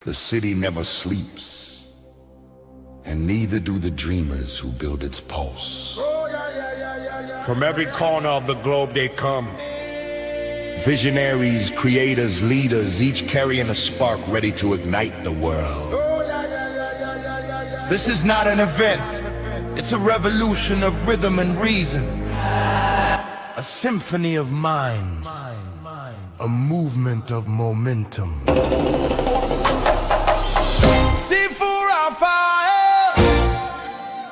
The city never sleeps, and neither do the dreamers who build its pulse. From every corner of the globe they come. Visionaries, creators, leaders, each carrying a spark ready to ignite the world. This is not an event, it's a revolution of rhythm and reason. A symphony of minds, a movement of momentum. Sifu Rafael,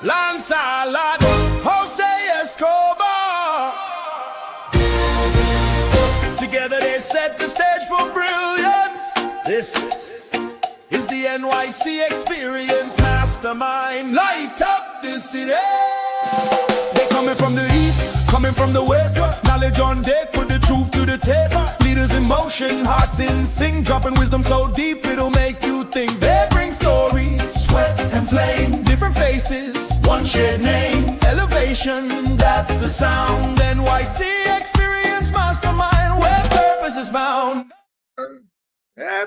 Lancelot, Jose Escobar. Together they set the stage for brilliance. This is the NYC Experience mastermind. Light up the city. They coming from the east, coming from the west. Knowledge on deck, put the truth to the test. Leaders in motion, hearts in sync, dropping wisdom so deep it'll make you think. They bring stories, sweat and flame, different faces, one shared name. Elevation, that's the sound. NYC Experience mastermind, where purpose is found.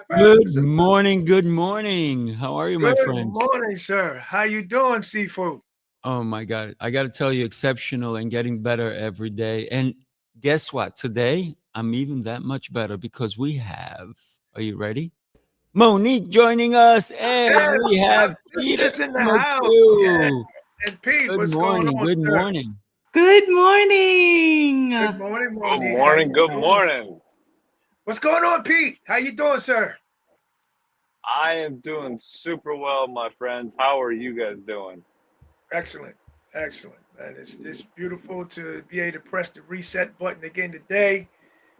Good morning, good morning. How are you, my friend? Good morning, sir. How you doing, Sifu? Oh my God, I got to tell you, exceptional and getting better every day. And guess what? Today, I'm even that much better because we have, are you ready? Monique joining us, and Yes, we have Peter Peter's in the number house. two. Yes. And Pete, Good what's morning, going on, good sir? morning. Good morning. Good morning, Good Monique. morning. Good morning. What's going on, Pete? How you doing, sir? I am doing super well, my friends. How are you guys doing? Excellent, excellent, man. It's beautiful to be able to press the reset button again today.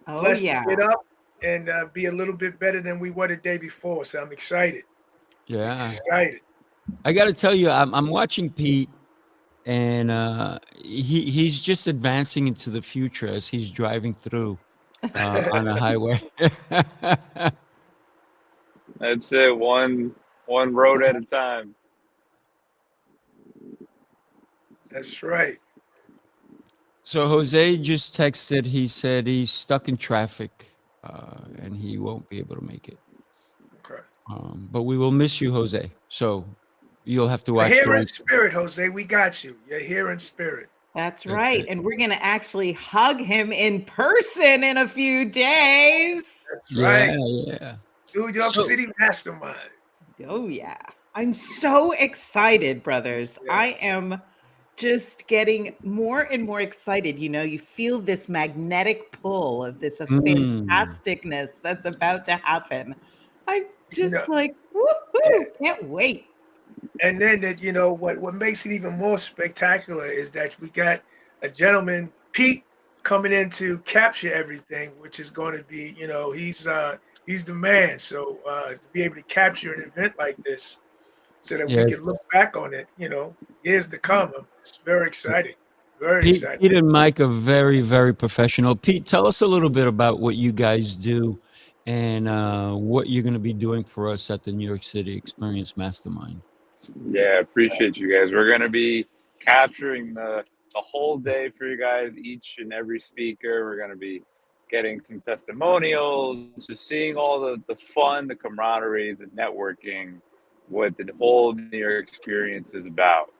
Oh, Blessed yeah. to get up and be a little bit better than we were the day before. So I'm excited. Yeah, Excited. I got to tell you, I'm watching Pete, and he's just advancing into the future as he's driving through on a highway. That's it. One road at a time. That's right. So Jose just texted. He said he's stuck in traffic, and he won't be able to make it. Okay. But we will miss you, Jose. So you'll have to You're watch. here in spirit, Jose. We got you. You're here in spirit. That's That's right. it. And we're going to actually hug him in person in a few days. That's Yeah, right. yeah. New York So- City mastermind. Oh, yeah. I'm so excited, brothers. I Yes. am just getting more and more excited. You know, you feel this magnetic pull of this fantasticness that's about to happen. I'm just know- like, woohoo, can't wait. And then that, what makes it even more spectacular is that we got a gentleman, Pete, coming in to capture everything, which is going to be, he's the man. So to be able to capture an event like this so that we Yes. can look back on it, years to come. It's very exciting. Very Pete, exciting. Pete and Mike are very, very professional. Pete, tell us a little bit about what you guys do and what you're going to be doing for us at the New York City Experience Mastermind. Yeah, appreciate you guys. We're going to be capturing the whole day for you guys, each and every speaker. We're going to be getting some testimonials, just seeing all the fun, the camaraderie, the networking, what the whole New York experience is about.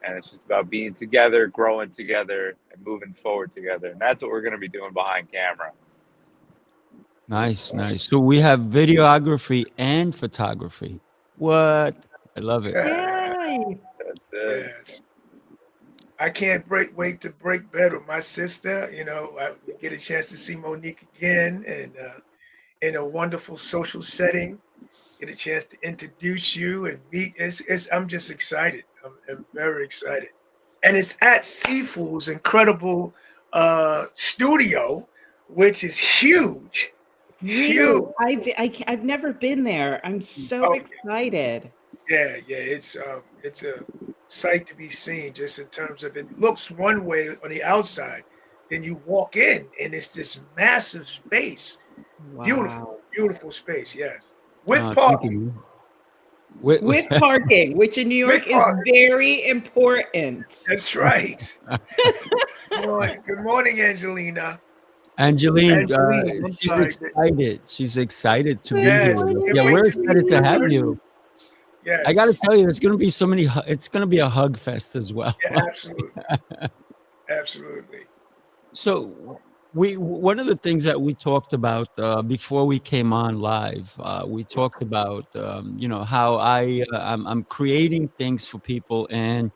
And it's just about being together, growing together, and moving forward together. And that's what we're going to be doing behind camera. Nice, nice. So we have videography and photography. What? I love it. Yay. That's it. Yes. I can't wait to break bread with my sister. I get a chance to see Monique again and in a wonderful social setting. Get a chance to introduce you and meet. I'm just excited. I'm very excited. And it's at Sifu's incredible studio, which is huge. Huge. I've never been there. I'm so Okay. excited. Yeah, it's a sight to be seen just in terms of it looks one way on the outside. Then you walk in and it's this massive space. Wow. Beautiful, beautiful space, yes. With Thank parking. you. With parking, which in New York With is parking. very important. That's right. Good morning, Angelina. Angeline, Angeline, I'm she's sorry. excited. She's excited to be here Yes, with us. can't Yeah, wait we're to meet excited you to in have person. you. I got to Yes, tell you, it's going to be so many. It's going to be a hug fest as well. yeah, absolutely, absolutely. So we one of the things that we talked about before we came on live, we talked about how I'm creating things for people, and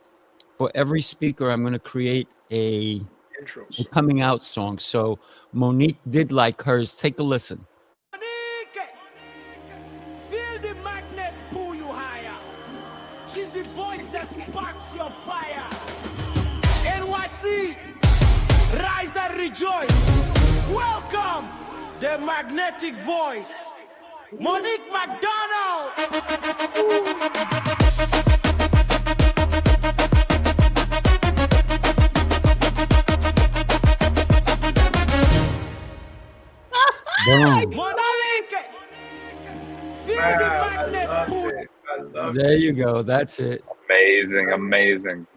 for every speaker, I'm going to create a Intros. coming out song. So Monique did like hers. Take a listen. Monique, feel the magnet pull you higher. She's the voice that sparks your fire. NYC, rise and rejoice. Welcome, the magnetic voice, Monique McDonald. Boom. Monique, feel the Wow, I magnet love pull. it. I love There it. you go. That's it. Amazing, amazing.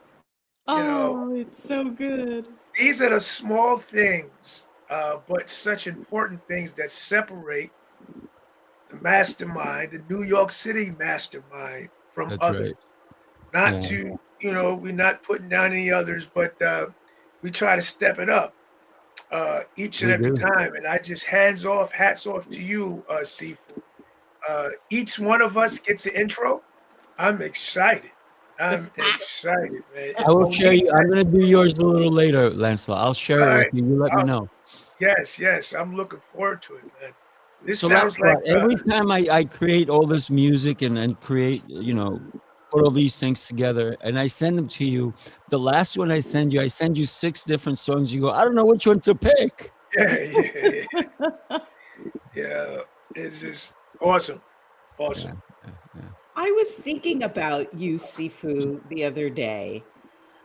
You know, Oh, it's so good. these are the small things, but such important things that separate the mastermind, the New York City mastermind, from That's others. right. Not Yeah. to, we're not putting down any others, but we try to step it up each and We every do. time. And I just hats off to you, Sifu. Each one of us gets an intro. I'm excited. I'm excited, man. I will share Monique, you. I'm going to do yours a little later, Lancelot. I'll share all it with right. you. You let me Uh, know. yes, I'm looking forward to it, man. This So sounds like Lancelot, every time I create all this music and create, put all these things together and I send them to you, the last one I send you 6 different songs. You go, I don't know which one to pick. yeah. Yeah, it's just awesome. Yeah, Awesome. yeah. I was thinking about you, Sifu, the other day,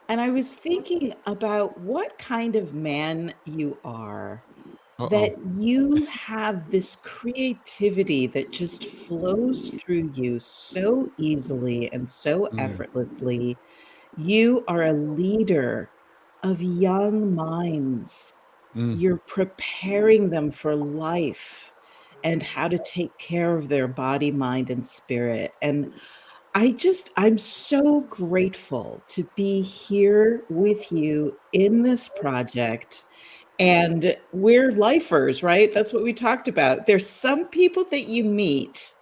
and I was thinking about what kind of man you are, that Uh-oh. you have this creativity that just flows through you so easily and so Mm, effortlessly. You are a leader of young minds. mm, You're preparing them for life and how to take care of their body, mind, and spirit. And I'm so grateful to be here with you in this project. And we're lifers, right? That's what we talked about. There's some people that you meet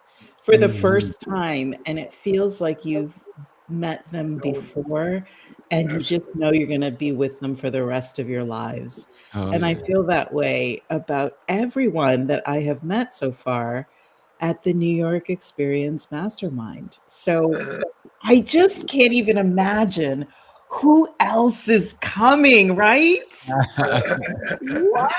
for the mm. first time, and it feels like you've met them No, before, and you just absolutely. know you're going to be with them for the rest of your lives. Oh, And I yeah. feel that way about everyone that I have met so far at the New York Experience Mastermind. So Uh, I just can't even imagine who else is coming, right? What?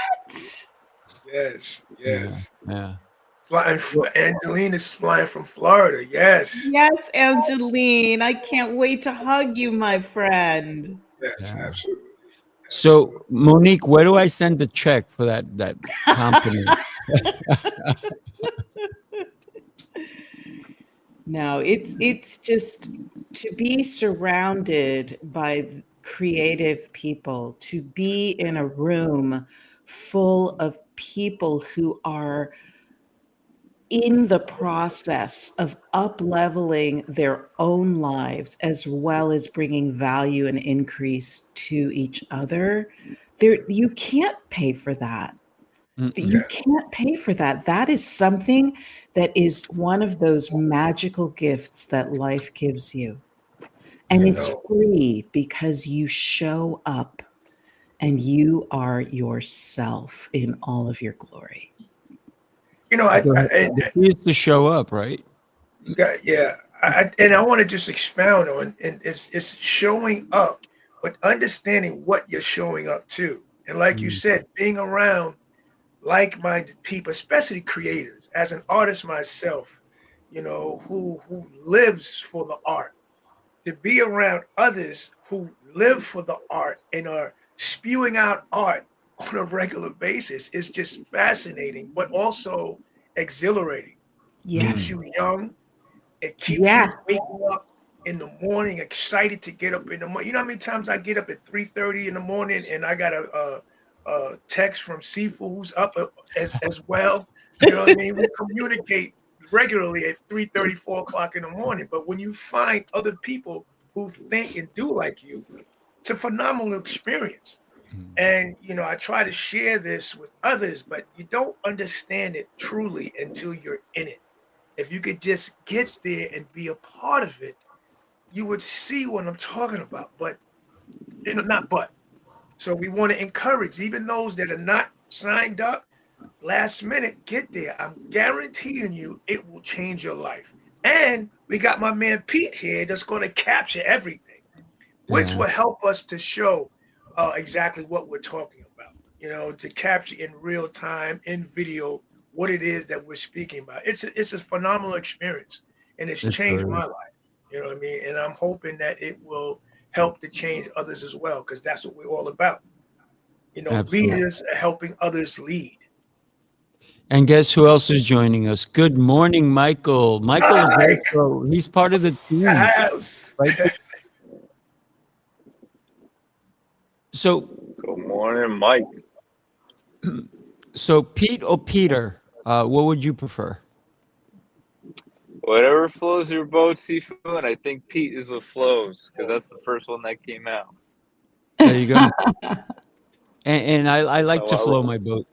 yes, Yeah, yes. yeah. Flying, Well, Angelina is flying from Florida. Yes, Yes, Angeline. I can't wait to hug you, my friend. yes, yeah. absolutely, So absolutely. Monique, where do I send the check for that compliment? No, it's just to be surrounded by creative people, to be in a room full of people who are in the process of up-leveling their own lives as well as bringing value and increase to each other. There, you can't pay for that. Mm-mm. You Yeah, can't pay for that. That is something that is one of those magical gifts that life gives you. And you Yeah. it's know, free because you show up and you are yourself in all of your glory. The key is to show up, right? you got, yeah. And I want to just expound on, and it's showing up, but understanding what you're showing up to. And like you Mm, said, being around like-minded people, especially creators. As an artist myself, who lives for the art, to be around others who live for the art and are spewing out art on a regular basis is just fascinating, but also exhilarating. Keeps mm. Yes. you young. It keeps Yes. you waking up in the morning, excited to get up in the morning. You know how many times I get up at 3:30 in the morning and I gotta text from Sifu, who's up as well. You know what I mean? We communicate regularly at 3:30, 4 o'clock in the morning. But when you find other people who think and do like you, it's a phenomenal experience. And I try to share this with others, but you don't understand it truly until you're in it. If you could just get there and be a part of it, you would see what I'm talking about. But not but. So we want to encourage even those that are not signed up last minute, get there. I'm guaranteeing you it will change your life. And we got my man Pete here that's going to capture everything, which will help us to show exactly what we're talking about, to capture in real time, in video, what it is that we're speaking about. It's a phenomenal experience, and it's changed my life. You know what I mean? And I'm hoping that it will help to change others as well, because that's what we're all about. Leaders are helping others lead. And guess who else is joining us? Good morning, Michael. Michael is also, he's part of the team. House. Right? So Good morning, Mike. So Pete or Peter, what would you prefer? Whatever flows your boat, Sifu, and I think Pete is what flows, because that's the first one that came out. There you go. and I like to flow my boat.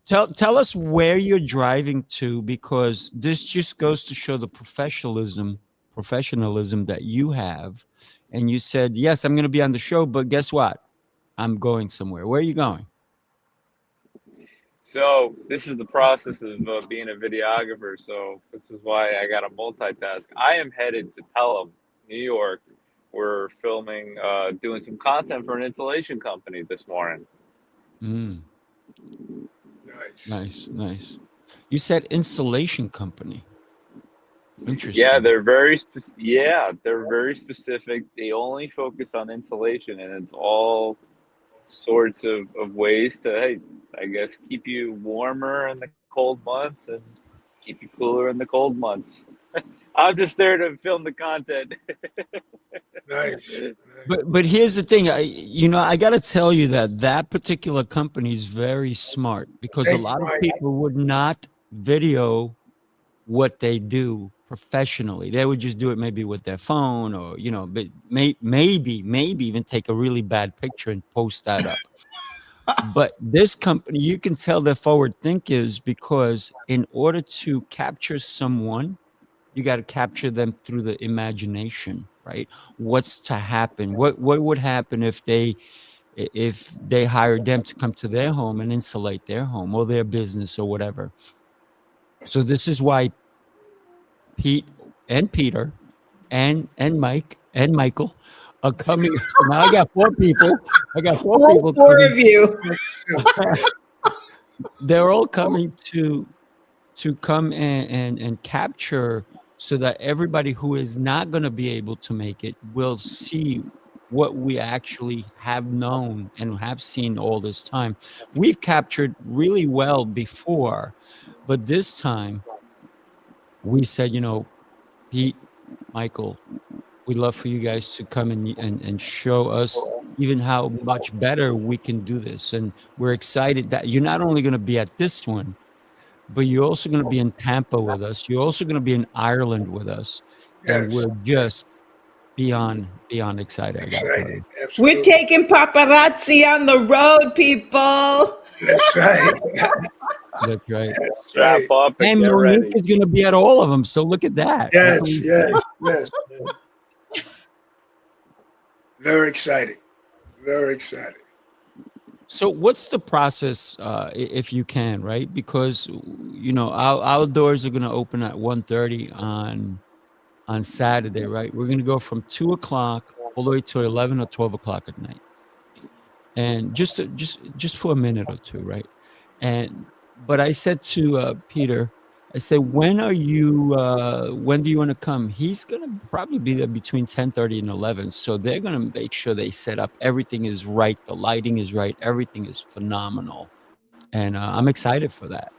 So, tell us where you're driving to, because this just goes to show the professionalism that you have. And you said, yes, I'm going to be on the show, but guess what? I'm going somewhere. Where are you going? So this is the process of being a videographer. So this is why I got to multitask. I am headed to Pelham, New York. We're filming, doing some content for an installation company this morning. Nice. You said installation company. Interesting. Yeah, they're very specific. They only focus on insulation, and it's all sorts of ways to, hey, I guess, keep you warmer in the cold months and keep you cooler in the cold months. I'm just there to film the content. Nice. But here's the thing, I got to tell you that particular company is very smart, because a lot of people would not video what they do professionally. They would just do it maybe with their phone, or but maybe even take a really bad picture and post that up. But this company, you can tell they're forward thinkers, because in order to capture someone, you got to capture them through the imagination, right? What's to happen? What would happen if they hired them to come to their home and insulate their home or their business or whatever? So this is why Pete and Peter and Mike and Michael are coming. So now I got four people. Four of you. They're all coming to come and capture, so that everybody who is not going to be able to make it will see what we actually have known and have seen all this time. We've captured really well before, but this time we said, Pete, Michael, we'd love for you guys to come and show us even how much better we can do this. And we're excited that you're not only going to be at this one, but you're also going to be in Tampa with us. You're also going to be in Ireland with us. And we're just beyond excited. Excited. We're taking paparazzi on the road, people. That's right. That's right. Strap up and get ready. Monique is going to be at all of them. So look at that. Yes. Very exciting. Very exciting. So what's the process, if you can, right? Because, our doors are going to open at 1:30 on Saturday, right? We're going to go from 2 o'clock all the way to 11 or 12 o'clock at night. And just for a minute or two, right? But I said to Peter, I said, when do you want to come? He's going to probably be there between 10:30 and 11. So they're going to make sure they set up. Everything is right. The lighting is right. Everything is phenomenal. And I'm excited for that.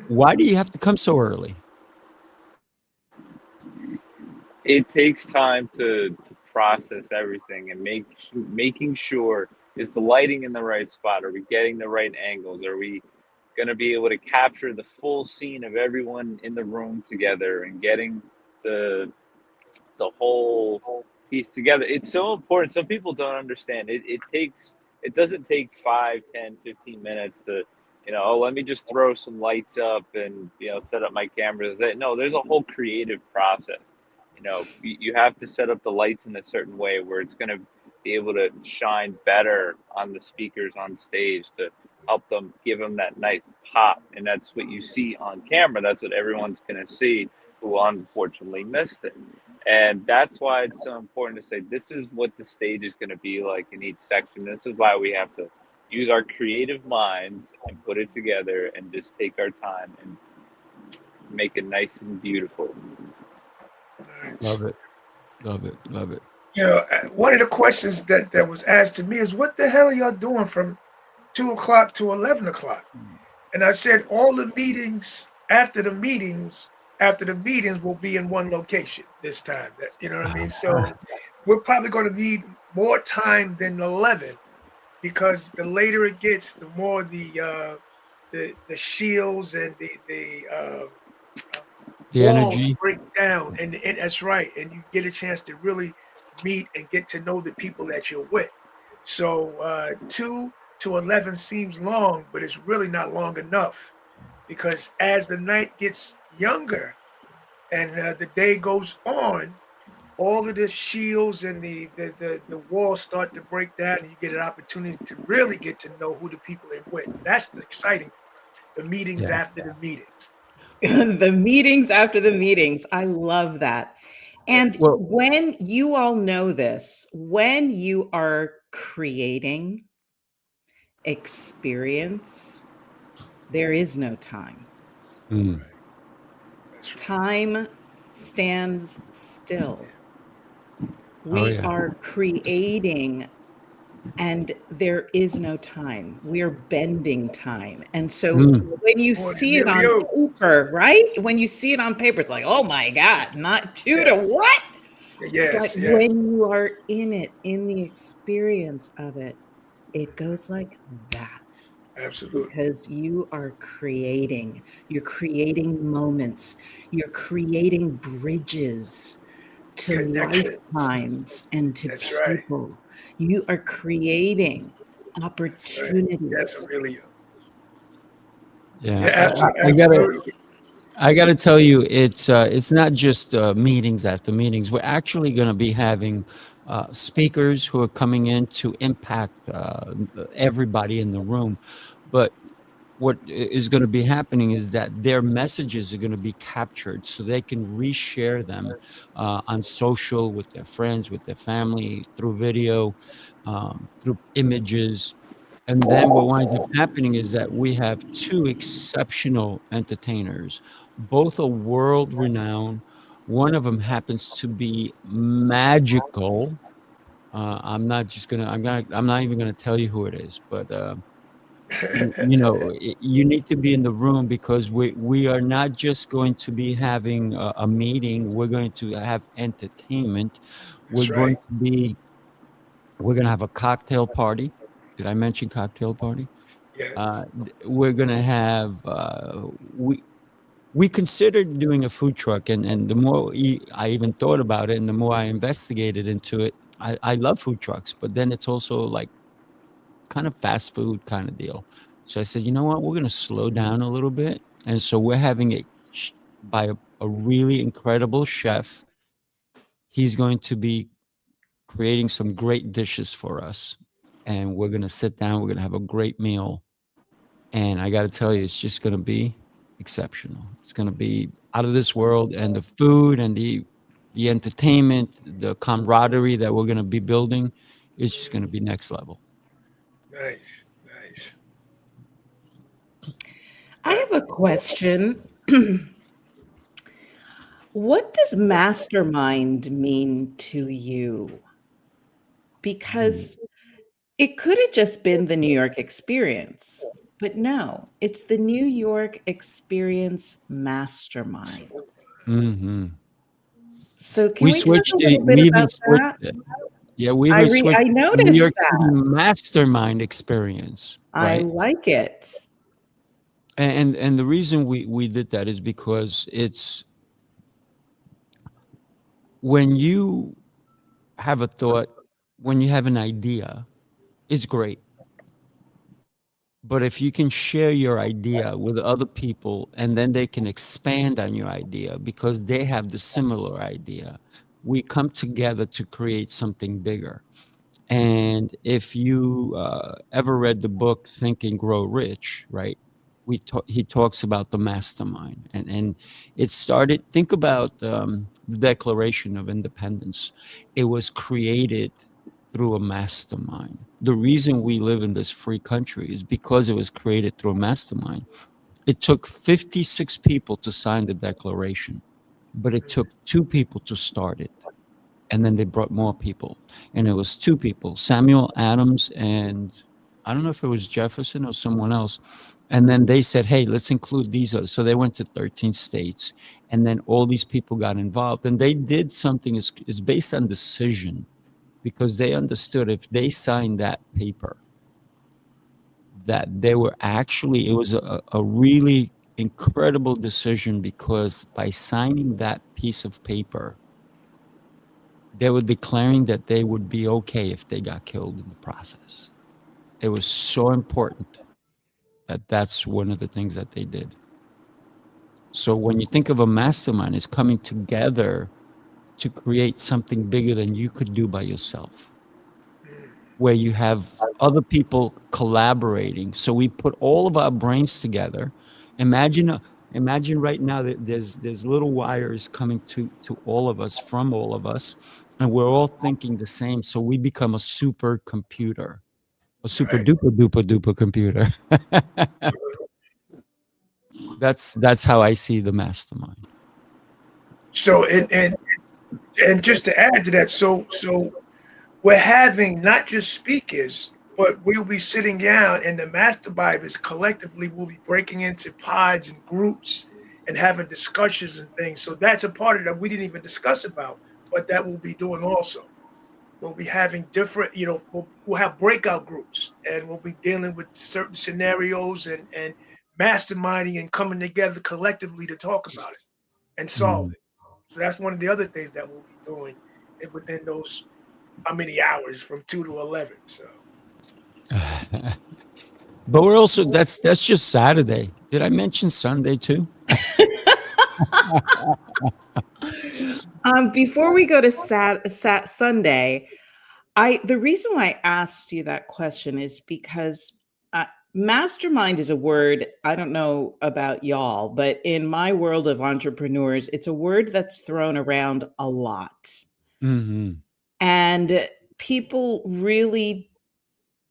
Why do you have to come so early? It takes time to process everything and making sure, is the lighting in the right spot? Are we getting the right angles? Are we going to be able to capture the full scene of everyone in the room together and getting the whole piece together? It's so important. Some people don't understand it. It doesn't take 5, 10, 15 minutes to, oh, let me just throw some lights up and, set up my cameras. No, there's a whole creative process. You have to set up the lights in a certain way where it's going to be able to shine better on the speakers on stage to help them, give them that nice pop. And that's what you see on camera. That's what everyone's going to see who unfortunately missed it. And that's why it's so important to say, this is what the stage is going to be like in each section. This is why we have to use our creative minds and put it together and just take our time and make it nice and beautiful. Love it. Love it. Love it. One of the questions that was asked to me is, what the hell are y'all doing from 2 o'clock to 11 o'clock? And I said, all the meetings after the meetings will be in one location this time. That's, you know what I mean? So we're probably going to need more time than 11, because the later it gets, the more the shields and the walls energy. break down, and that's right. And you get a chance to really meet and get to know the people that you're with. So 2 to 11 seems long, but it's really not long enough, because as the night gets younger and the day goes on, all of the shields and the walls start to break down, and you get an opportunity to really get to know who the people are with. That's the exciting, the meetings after the meetings. The meetings after the meetings. I love that. And Well, when you all know this, when you are creating experience, there is no time. That's right. Time stands still. We are creating, and there is no time. We are bending time. And so when you see it on paper, right? When you see it on paper, it's like, oh my God, not 2 to what? Yes, But yes. when you are in it, in the experience of it, it goes like that. Absolutely. Because you are creating. You're creating moments. You're creating bridges to lifetimes and to That's right. people. You are creating That's right. opportunities. Yes, Emilio. Yeah, Absolutely. I gotta tell you, it's not just meetings after meetings. We're actually going to be having speakers who are coming in to impact everybody in the room. But what is going to be happening is that their messages are going to be captured so they can reshare them on social with their friends, with their family, through video, through images. And then what winds up happening is that we have 2 exceptional entertainers, both are world renowned. One of them happens to be magical. I'm not even gonna tell you who it is, but you need to be in the room, because we are not just going to be having a meeting. We're going to have entertainment. That's right. We're going to have a cocktail party. Did I mention cocktail party? Yes. We're going to have we considered doing a food truck, and the more I even thought about it and the more I investigated into it, I love food trucks, but then it's also like kind of fast food kind of deal. So I said, you know what, we're going to slow down a little bit. And so we're having it by a really incredible chef. He's going to be creating some great dishes for us. And we're going to sit down, we're going to have a great meal. And I got to tell you, it's just going to be exceptional. It's going to be out of this world. And the food and the entertainment, the camaraderie that we're going to be building is just going to be next level. Nice, nice. I have a question. What does mastermind mean to you? Because it could have just been the New York Experience, but no, it's the New York Experience Mastermind. Mm-hmm. So can We we talk switched a it. little bit We even about switched that? it. Yeah, we even switched I New noticed York City that. Mastermind Experience, I right? like it. And the reason we did that is because it's when you have a thought, when you have an idea, it's great. But if you can share your idea with other people and then they can expand on your idea because they have the similar idea, we come together to create something bigger. And if you ever read the book Think and Grow Rich, right? He talks about the mastermind, and it started. Think about the Declaration of Independence. It was created through a mastermind. The reason we live in this free country is because it was created through a mastermind. It took 56 people to sign the Declaration, but it took 2 people to start it, and then they brought more people, and it was 2 people, Samuel Adams, and I don't know if it was Jefferson or someone else. And then they said, hey, let's include these others. So they went to 13 states, and then all these people got involved, and they did something is based on decision, because they understood if they signed that paper, that they were actually, it was a really incredible decision, because by signing that piece of paper, they were declaring that they would be okay if they got killed in the process. It was so important that that's one of the things that they did. So when you think of a mastermind, it's coming together to create something bigger than you could do by yourself, where you have other people collaborating. So we put all of our brains together. Imagine right now that there's little wires coming to all of us, from all of us, and we're all thinking the same. So we become a supercomputer, a super Right. duper duper duper computer. That's how I see the mastermind. So and just to add to that, so we're having not just speakers, but we'll be sitting down, and the master Bibles collectively will be breaking into pods and groups and having discussions and things. So that's a part of that we didn't even discuss about, but that we'll be doing also. We'll be having different, we'll have breakout groups, and we'll be dealing with certain scenarios and masterminding and coming together collectively to talk about it and solve Mm. it. So that's one of the other things that we'll be doing within those how many hours from 2 to 11. So But we're also, that's just Saturday. Did I mention Sunday too? Before we go to Sunday, the reason why I asked you that question is because mastermind is a word. I don't know about y'all, but in my world of entrepreneurs, it's a word that's thrown around a lot. Mm-hmm. And people really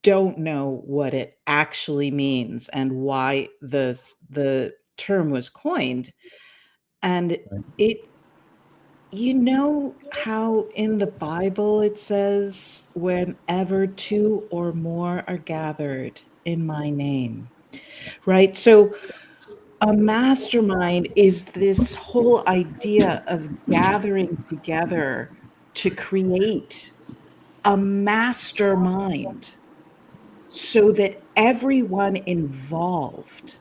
don't know what it actually means and why the term was coined. And Right. it, you know how in the Bible it says, whenever 2 or more are gathered in my name, right? So a mastermind is this whole idea of gathering together to create a mastermind so that everyone involved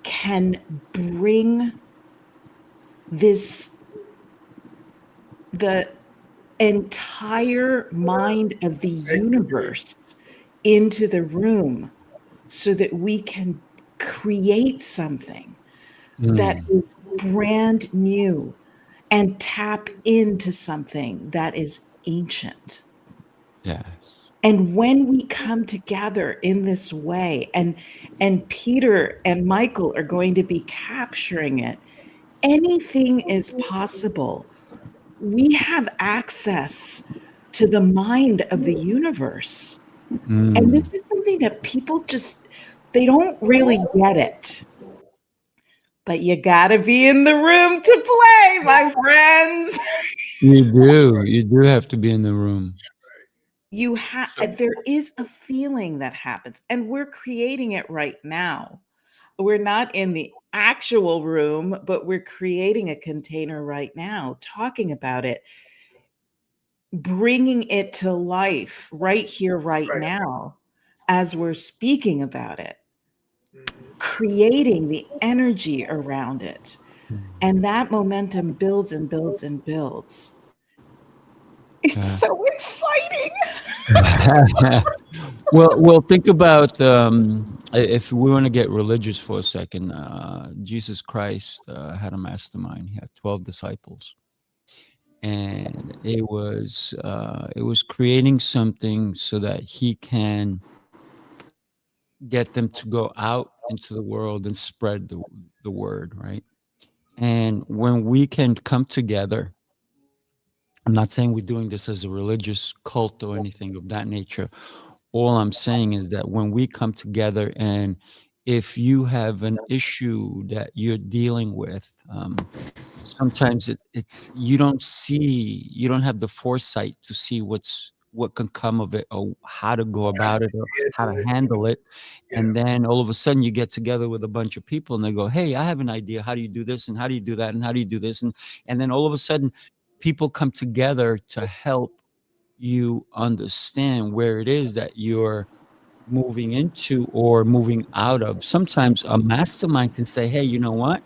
can bring the entire mind of the universe into the room so that we can create something that is brand new and tap into something that is ancient. Yes. And when we come together in this way, and Peter and Michael are going to be capturing it, anything is possible. We have access to the mind of the universe. And Mm. this is something that people they don't really get it. But you got to be in the room to play, my friends. You do have to be in the room. So, There is a feeling that happens, and we're creating it right now. we're not in the actual room, but we're creating a container right now, talking about it, bringing it to life right here, right Right. now, as we're speaking about it, Mhm. creating the energy around it. And that momentum builds and builds and builds. It's Yeah. so exciting. Well, think about if we want to get religious for a second. Jesus Christ had a mastermind. He had 12 disciples, and it was creating something so that he can get them to go out into the world and spread the word, right? And when we can come together, I'm not saying we're doing this as a religious cult or anything of that nature. All I'm saying is that when we come together, and if you have an issue that you're dealing with, sometimes it's you don't have the foresight to see what can come of it, or how to go How to about it, or how handle to it. handle it. Yeah. And then all of a sudden you get together with a bunch of people and they go, hey, I have an idea. How do you do this? And how do you do that? And how do you do this? And then all of a sudden people come together to help you understand where it is that you're moving into or moving out of. Sometimes a mastermind can say, hey, you know what?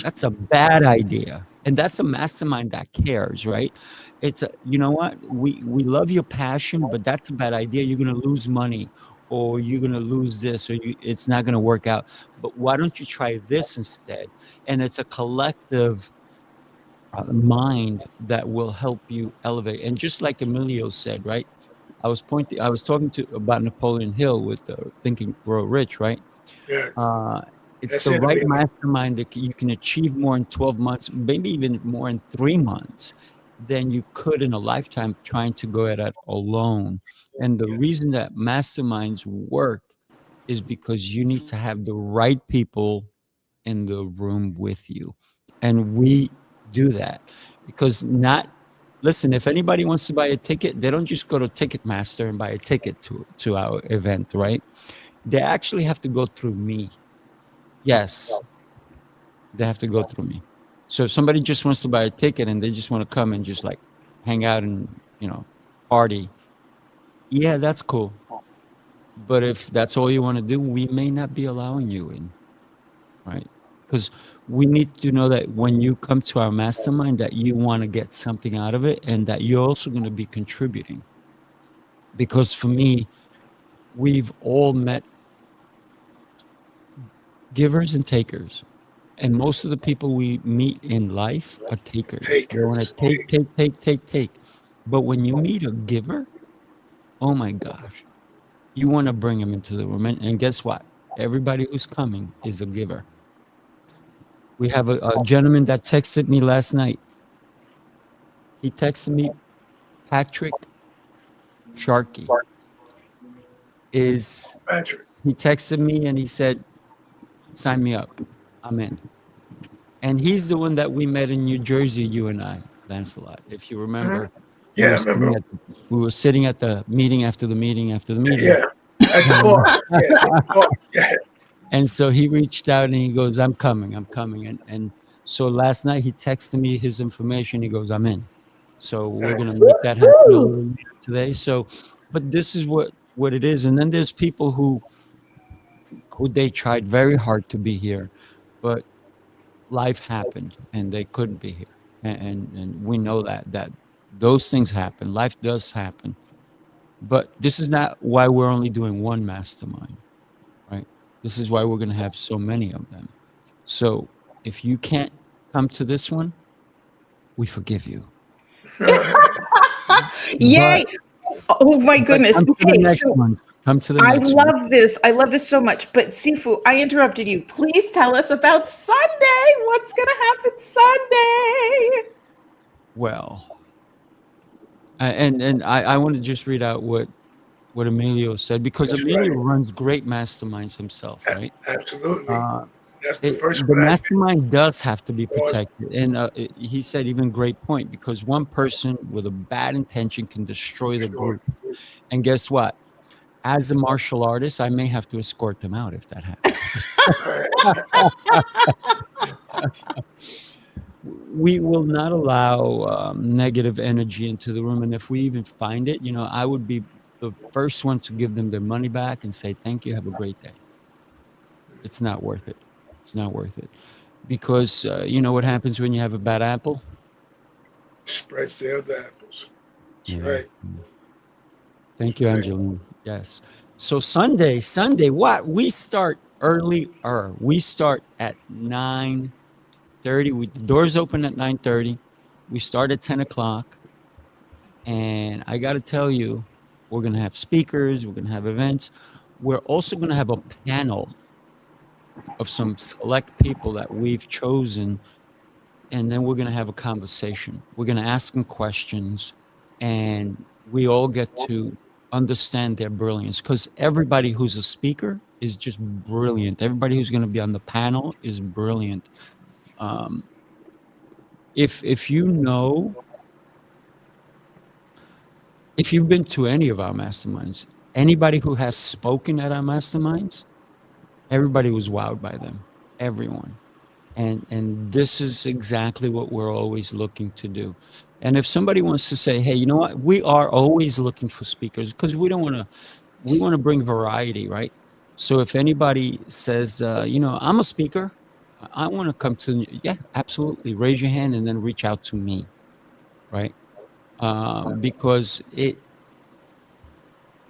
That's a bad idea. And that's a mastermind that cares, right? It's a, you know what? We love your passion, but that's a bad idea. You're going to lose money, or you're going to lose this, or it's not going to work out. But why don't you try this instead? And it's a collective mind that will help you elevate. And just like Emilio said, right? I was talking to about Napoleon Hill with Think and Grow Rich, right? Yes. Uh, it's That's the it, right really. mastermind that you can achieve more in 12 months, maybe even more in 3 months than you could in a lifetime trying to go at it alone. And the Yeah. reason that masterminds work is because you need to have the right people in the room with you. And we do that because listen, if anybody wants to buy a ticket, they don't just go to Ticketmaster and buy a ticket to our event, right? They actually have to go through me. Yes, they have to go through me. So if somebody just wants to buy a ticket and they just want to come and just like hang out and, party, yeah, that's cool. But if that's all you want to do, we may not be allowing you in, right? Because we need to know that when you come to our mastermind, that you want to get something out of it and that you're also going to be contributing. Because for me, we've all met givers and takers. And most of the people we meet in life are takers. They want to Takers. take. But when you meet a giver, oh my gosh, you want to bring them into the room. And guess what? Everybody who's coming is a giver. We have a gentleman that texted me last night. He texted me, Patrick Sharkey is, Patrick. he texted me and he said, sign me up. I'm in. And he's the one that we met in New Jersey, you and I, Lancelot. If you Mhm. remember, Yeah, I remember. we were sitting at the meeting after the meeting after the meeting. Yeah. At the bar. Yeah. At the bar. Yeah. And so he reached out and he goes, I'm coming. And so last night he texted me his information. He goes, I'm in. So we're going to Nice. make that happen a Woo! little later today. So, but this is what it is. And then there's people who they tried very hard to be here, but life happened and they couldn't be here. And we know that those things happen. Life does happen. But this is not why we're only doing one mastermind, right? This is why we're going to have so many of them. So if you can't come to this one, we forgive you. Yay! But Oh my goodness. come to the Okay, next so one. Come to the I next one. love this. I love this so much. But Sifu, I interrupted you. Please tell us about Sunday. What's going to happen Sunday? Well, and I want to just read out what Emilio said, because That's Emilio right. runs great masterminds himself, right? Absolutely. Uh, That's the first the one I did. mastermind does have to be Was protected. And he said even great point, because one person with a bad intention can destroy the sure. group. And guess what? As a martial artist, I may have to escort them out if that happens. We will not allow negative energy into the room. And if we even find it, I would be the first one to give them their money back and say, thank you, have a great day. It's not worth it. It's not worth it. Because you know what happens when you have a bad apple? Spreads the other apples. That's Yeah. right. Thank you, Right. Angeline. Yes. So Sunday, what? We start earlier. We start at 9:30. The doors open at 9:30. We start at 10 o'clock. And I got to tell you, we're going to have speakers. We're going to have events. We're also going to have a panel of some select people that we've chosen. And then we're going to have a conversation. We're going to ask them questions. And we all get to understand their brilliance, because everybody who's a speaker is just brilliant. Everybody who's going to be on the panel is brilliant. If you know, if you've been to any of our masterminds, anybody who has spoken at our masterminds, everybody was wowed by them. Everyone. And this is exactly what we're always looking to do. And if somebody wants to say, hey, you know what, we are always looking for speakers, because we want to bring variety, right? So if anybody says, I'm a speaker, I want to come to, yeah, absolutely, raise your hand and then reach out to me, right? Because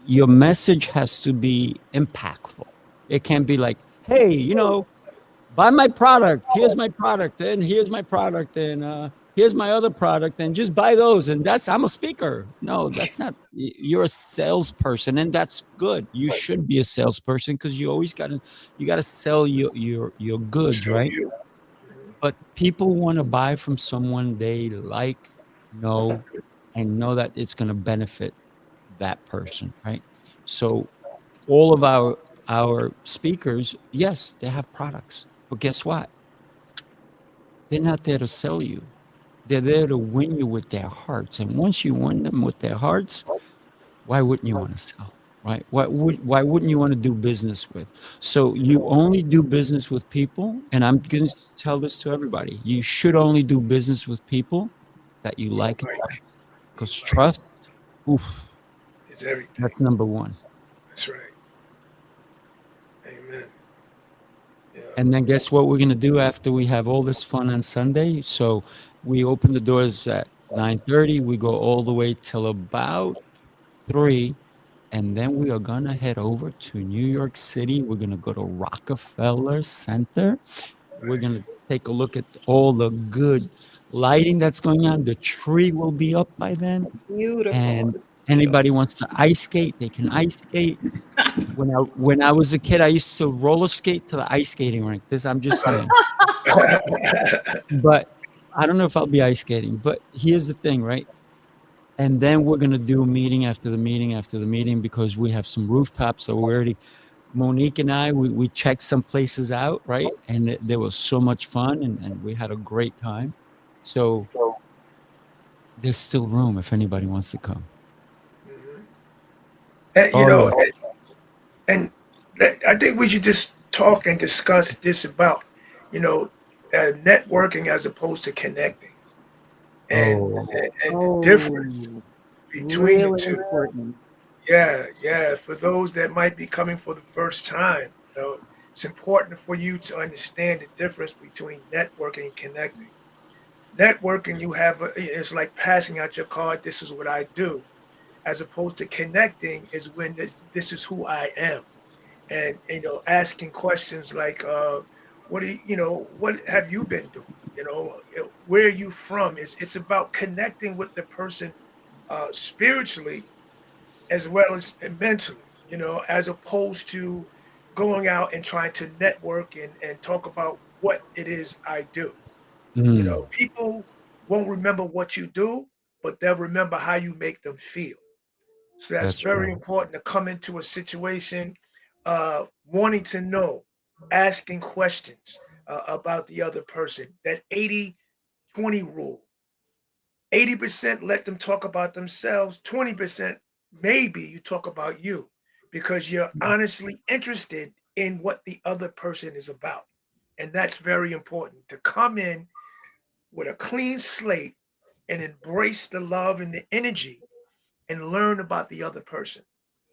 your message has to be impactful. It can't be like, hey, buy my product. Here's my product, and here's my product, and here's my other product, and just buy those. And I'm a speaker. No, that's not. You're a salesperson, and that's good. You should be a salesperson, because you always gotta sell your goods, So right? you. But people want to buy from someone they like, know, and know that it's going to benefit that person, right? So all of our speakers, yes, they have products, but guess what? They're not there to sell you. They're there to win you with their hearts. And once you win them with their hearts, why wouldn't you want to sell? Right? Why wouldn't you want to do business with? So you only do business with people, and I'm going to tell this to everybody. You should only do business with people that you like and trust. Because trust, oof, It's everything. that's number one. That's right. Amen. Yeah. And then guess what we're going to do after we have all this fun on Sunday? So we open the doors at 9:30. We go all the way till about 3. And then we are going to head over to New York City. We're going to go to Rockefeller Center. We're going to take a look at all the good lighting that's going on. The tree will be up by then. Beautiful. And anybody wants to ice skate, they can ice skate. When I was a kid, I used to roller skate to the ice skating rink. I'm just saying. But I don't know if I'll be ice skating. But here's the thing, right? And then we're going to do a meeting after the meeting after the meeting, because we have some rooftops. So Monique and I, we checked some places out, right? And there was so much fun, and we had a great time. So there's still room if anybody wants to come. And, Oh, yeah. and I think we should just talk and discuss this about, networking as opposed to connecting, and the difference between the really two. important. Yeah. For those that might be coming for the first time, it's important for you to understand the difference between networking and connecting. Networking, it's like passing out your card. This is what I do, as opposed to connecting is when this is who I am, and asking questions like, what do what have you been doing? Where are you from? It's about connecting with the person spiritually as well as mentally, as opposed to going out and trying to network and talk about what it is I do. People won't remember what you do, but they'll remember how you make them feel. So that's That's very right. important to come into a situation wanting to know, asking questions about the other person. That 80-20 rule. 80% let them talk about themselves, 20% maybe you talk about you because you're honestly interested in what the other person is about. And that's very important to come in with a clean slate and embrace the love and the energy and learn about the other person.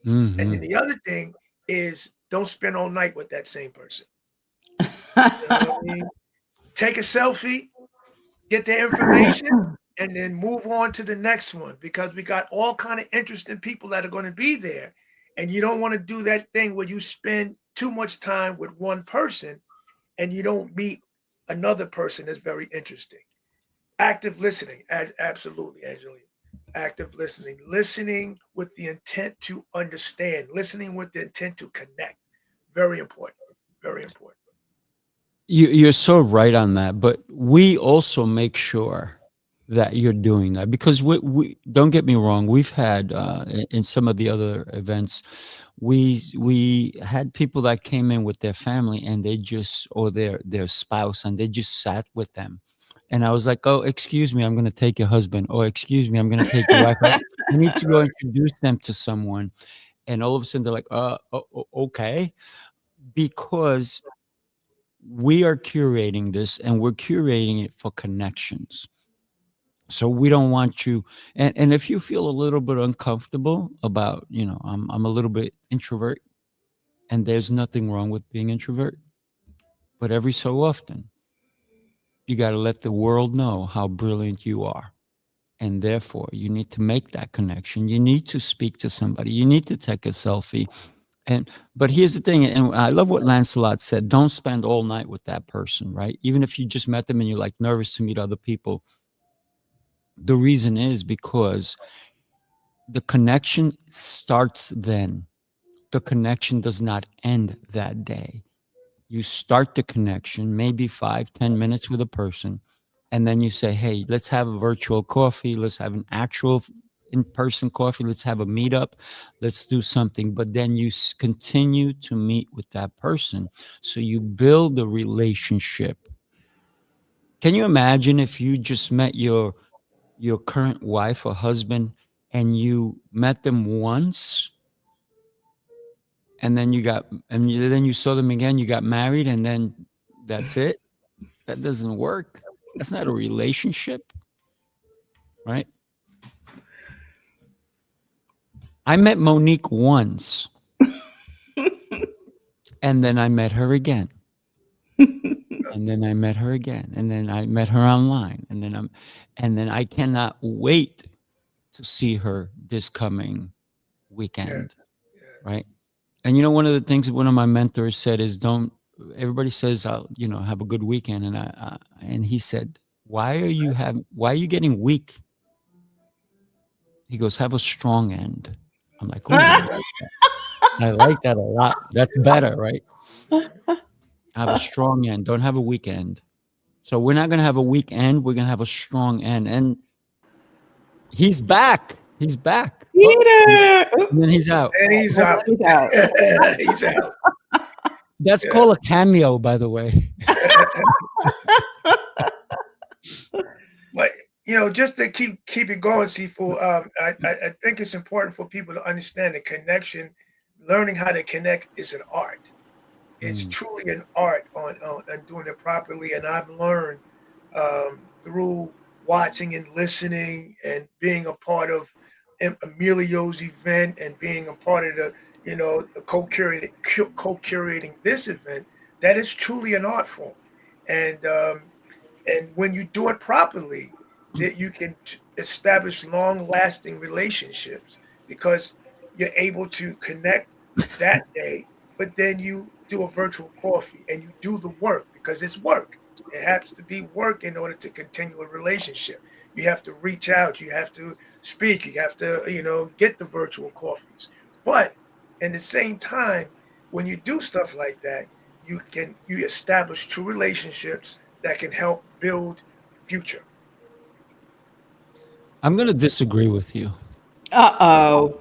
And then Mm-hmm. the other thing is don't spend all night with that same person. You know what I mean? Take a selfie, get the information, and then move on to the next one because we got all kind of interesting people that are going to be there. And you don't want to do that thing where you spend too much time with one person and you don't meet another person that's very interesting. Active listening, absolutely, Angeline. Active listening, listening with the intent to understand, listening with the intent to connect. Very important. Very important. You're so right on that, but we also make sure that you're doing that because we don't get me wrong. We've had in some of the other events, we had people that came in with their family and they just or their spouse and they just sat with them, and I was like, "Oh, excuse me, I'm going to take your husband," or "Excuse me, I'm going to take your wife." I need to go Right. introduce them to someone, and all of a sudden they're like, okay," because we are curating this and we're curating it for connections. So we don't want you and if you feel a little bit uncomfortable about, I'm a little bit introvert and there's nothing wrong with being introvert, but every so often you got to let the world know how brilliant you are. And therefore, you need to make that connection. You need to speak to somebody. You need to take a selfie. But here's the thing, and I love what Lancelot said. Don't spend all night with that person, right? Even if you just met them and you're like nervous to meet other people. The reason is because the connection starts then. The connection does not end that day. You start the connection, maybe 5-10 minutes with a person, and then you say, hey, let's have a virtual coffee, let's have an actual in-person coffee, let's have a meetup, let's do something. But then you continue to meet with that person, so you build a relationship. Can you imagine if you just met your current wife or husband and you met them once and then then you saw them again, you got married, and then that's it? That doesn't work. That's not a relationship, right? I met Monique once and then I met her again. And then I met her again. And then I met her online. And then I cannot wait to see her this coming Yes. weekend. Yes. Right. And one of the things that one of my mentors said is don't everybody says I'll, have a good weekend. And he said, why are you getting weak? He goes, have a strong end. I'm like, oh, I like that. I like that a lot. That's better, right? Have a strong end. Don't have a weak end. So we're not going to have a weak end. We're going to have a strong end. And he's back. He's back. Oh, Peter. Oop, and then he's out. And he's and then out. he's out. He's out. That's Yeah. called a cameo, by the way. But just to keep it going, Sifu, I think it's important for people to understand the connection. Learning how to connect is an art. It's Mm. truly an art on doing it properly. And I've learned through watching and listening and being a part of Emilio's event and being a part of the co-curating this event, that is truly an art form. And when you do it properly, that you can establish long-lasting relationships because you're able to connect that day, but then you do a virtual coffee and you do the work because it's work. It has to be work in order to continue a relationship. You have to reach out, you have to speak, you have to, get the virtual coffees. But in the same time, when you do stuff like that, you establish true relationships that can help build future. I'm going to disagree with you. Uh-oh.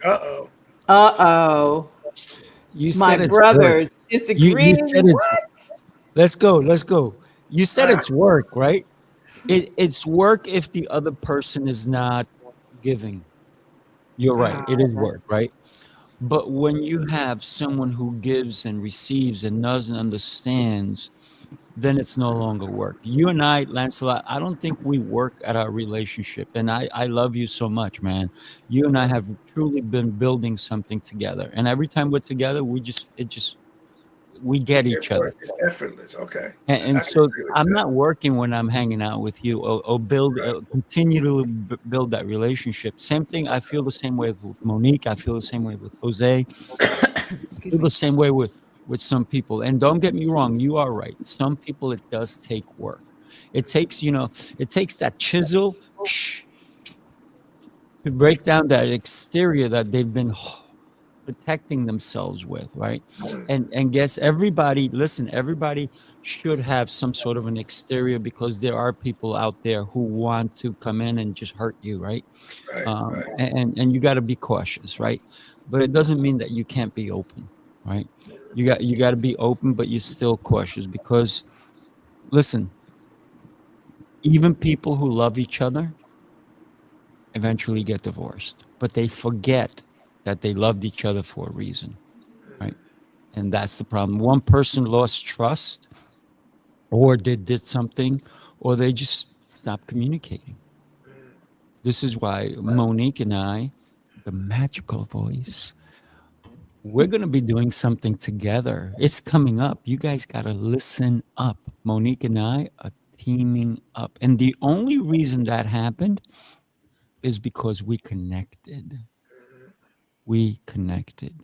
Uh-oh. Uh-oh. You My said it's work. brothers You disagreeing. said it's What? let's go. Let's go. You said Uh, it's work, right? It's work if the other person is not giving. You're right. Ah, It is work, that's right? But when you have someone who gives and receives and knows and understands, then it's no longer work. You and I, Lancelot, I don't think we work at our relationship. And I love you so much, man. You and I have truly been building something together. And every time we're together, we get each other. It's effortless. Okay, And I can so agree with I'm that. not working when I'm hanging out with you, or build, Right. continue to build that relationship. Same thing. I feel the same way with Monique. I feel the same way with Jose. Excuse Feel the me. same way with some people. And don't get me wrong, you are right. Some people, it does take work. It takes, it takes that chisel to break down that exterior that they've been protecting themselves with, right? Mm, And guess everybody, listen, everybody should have some sort of an exterior, because there are people out there who want to come in and just hurt you, right? right, right. And you got to be cautious, right? But it doesn't mean that you can't be open, right? You got to be open, but you're still cautious, because listen, even people who love each other eventually get divorced, but they forget that they loved each other for a reason, right? And that's the problem. One person lost trust, or they did something, or they just stopped communicating. Mm, This is why Monique and I, the magical voice, we're going to be doing something together. It's coming up. You guys got to listen up. Monique and I are teaming up. And the only reason that happened is because we connected. mhm. We connected.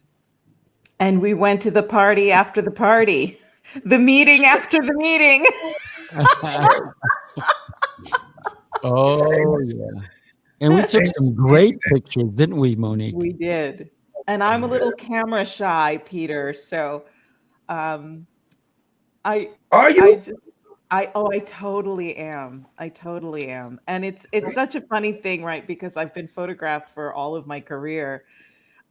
And we went to the party after the party, the meeting after the meeting. That's right. Oh, Famous, yeah. And we took famous some meeting. great pictures, didn't we, Monique? We did. And I'm a little camera shy, Peter. So um, I Are I you? just I totally am. I totally am. And it's such a funny thing, right? Because I've been photographed for all of my career.